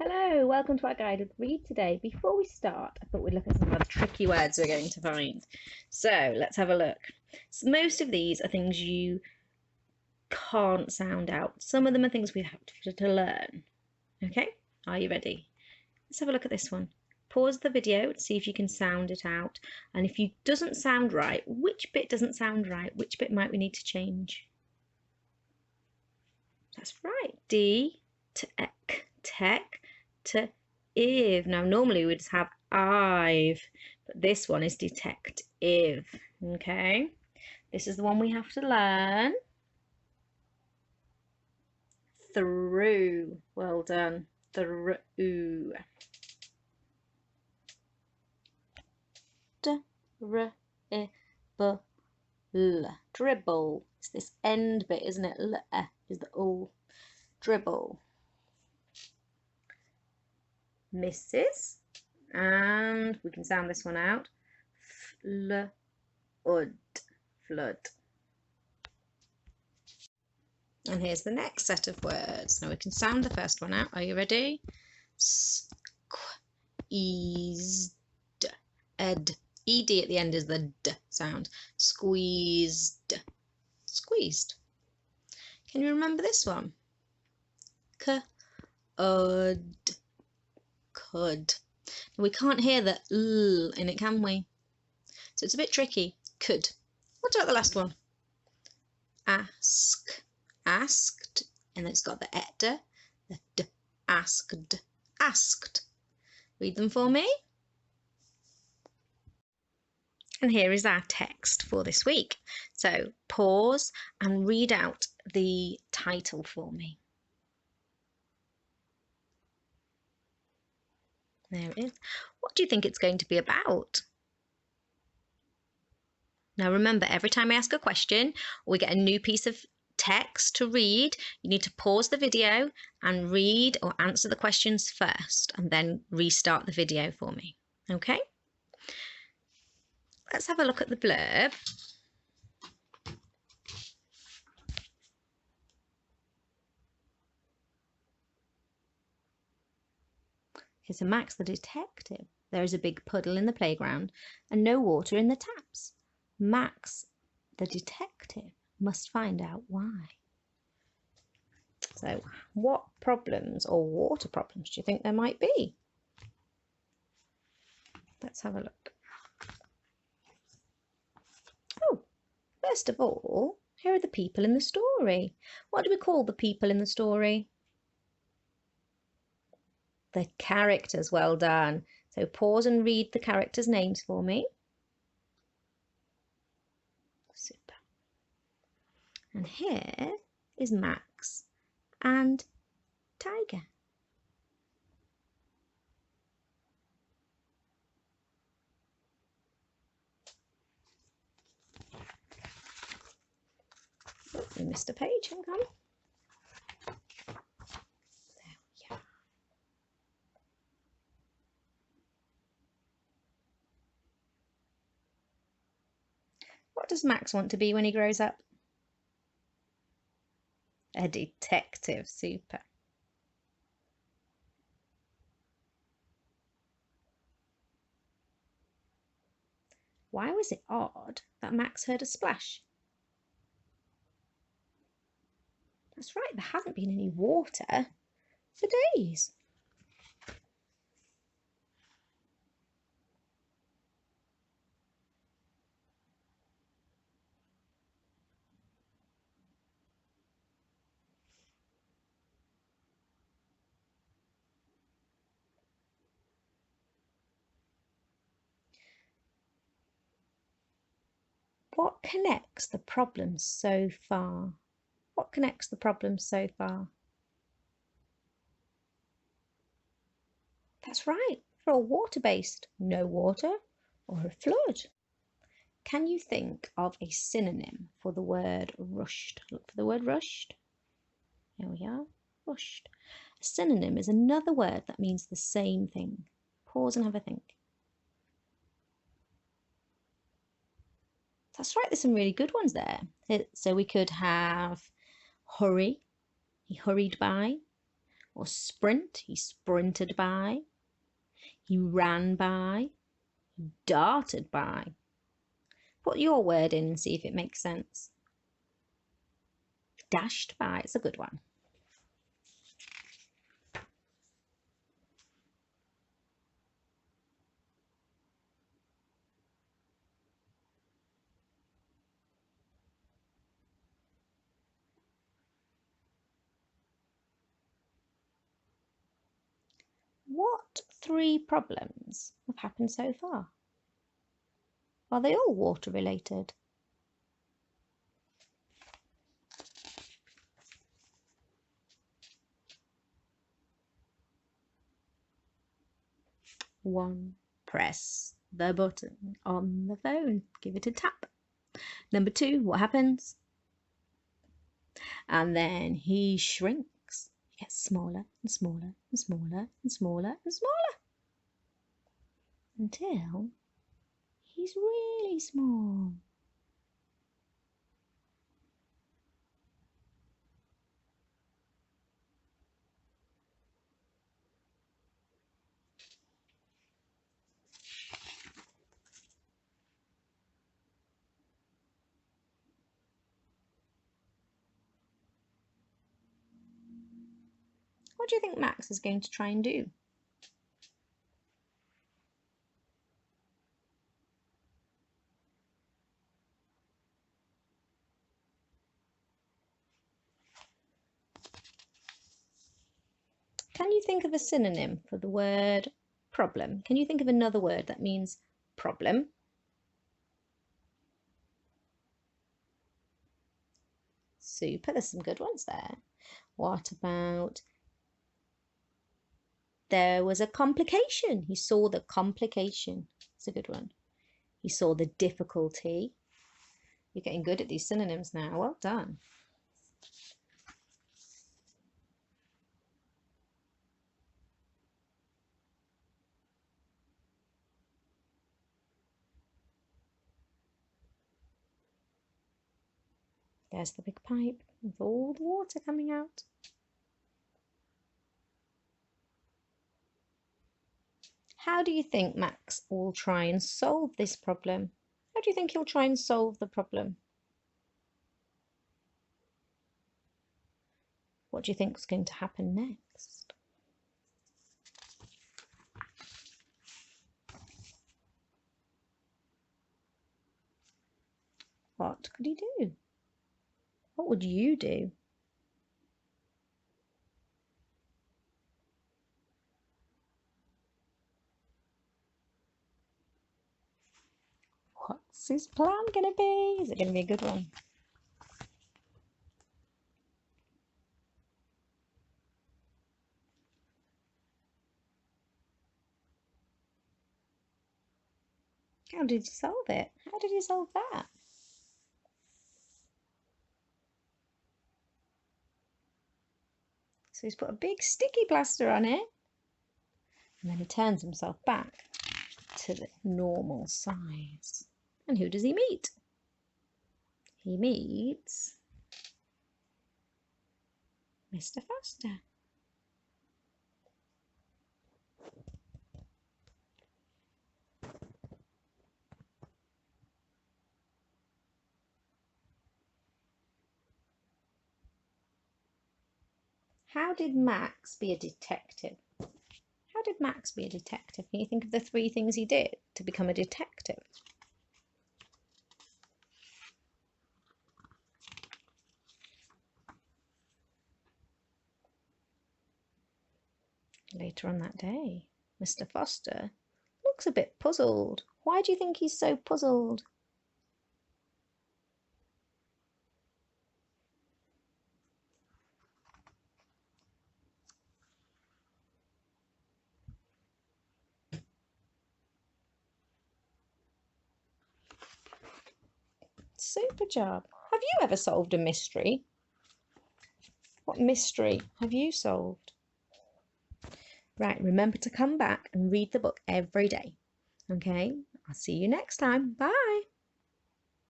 Hello, welcome to our guided read today. Before we start, I thought we'd look at some of the tricky words we're going to find. So let's have a look. So most of these are things you can't sound out. Some of them are things we have to learn. Okay, are you ready? Let's have a look at this one. Pause the video to see if you can sound it out. And if it doesn't sound right, which bit doesn't sound right? Which bit might we need to change? That's right. D to ek, tech to if. Now, normally we'd have I've, but this one is detective. Okay, this is the one we have to learn. Through. Well done. Through. Dribble. It's this end bit, isn't it? L is the O. Dribble. Mrs. And we can sound this one out. Flood. Flood. And here's the next set of words. Now we can sound the first one out. Are you ready? Squeezed. Ed. Ed at the end is the D sound. Squeezed. Squeezed. Can you remember this one? Could. Could. Now we can't hear the L in it, can we? So it's a bit tricky. Could. What about the last one? Ask. Asked. And then it's got the et, the d. Asked. Asked. Read them for me. And here is our text for this week. So pause and read out the title for me. There it is. What do you think it's going to be about? Now remember, every time I ask a question or we get a new piece of text to read, you need to pause the video and read or answer the questions first and then restart the video for me. Okay? Let's have a look at the blurb. Here's a Max the detective. There is a big puddle in the playground and no water in the taps. Max the detective must find out why. So what problems or water problems do you think there might be? Let's have a look. Oh, first of all, here are the people in the story. What do we call the people in the story? The characters. Well done. So pause and read the characters' names for me. Super. And here is Max and Tiger. Oh, we missed a page, hang on. There we are. What does Max want to be when he grows up? A detective. Super. Why was it odd that Max heard a splash? That's right, there hasn't been any water for days. What connects the problems so far? What connects the problems so far? That's right, for a water-based, no water or a flood. Can you think of a synonym for the word rushed? Look for the word rushed. Here we are, rushed. A synonym is another word that means the same thing. Pause and have a think. That's right, there's some really good ones there. So we could have hurry, he hurried by, Or sprint, he sprinted by. He ran by. He darted by. Put your word in and see if it makes sense. Dashed by, it's a good one. What 3 problems have happened so far? Are they all water related? One, press the button on the phone. Give it a tap. Number 2, what happens? And then he shrinks. He gets smaller and smaller and smaller and smaller and smaller. Until he's really small. What do you think Max is going to try and do? Can you think of a synonym for the word problem? Can you think of another word that means problem? Super, there's some good ones there. What about there was a complication? He saw the complication. It's a good one. He saw the difficulty. You're getting good at these synonyms now. Well done. There's the big pipe with all the water coming out. How do you think Max will try and solve this problem? How do you think he'll try and solve the problem? What do you think is going to happen next? What could he do? What would you do? What's his plan going to be? Is it going to be a good one? How did he solve it? How did he solve that? So he's put a big sticky plaster on it, and then he turns himself back to the normal size. And who does he meet? He meets Mr. Foster. How did Max be a detective? How did Max be a detective? Can you think of the 3 things he did to become a detective? Later on that day, Mr. Foster looks a bit puzzled. Why do you think he's so puzzled? Super job. Have you ever solved a mystery? What mystery have you solved? Right, remember to come back and read the book every day. Okay, I'll see you next time. Bye.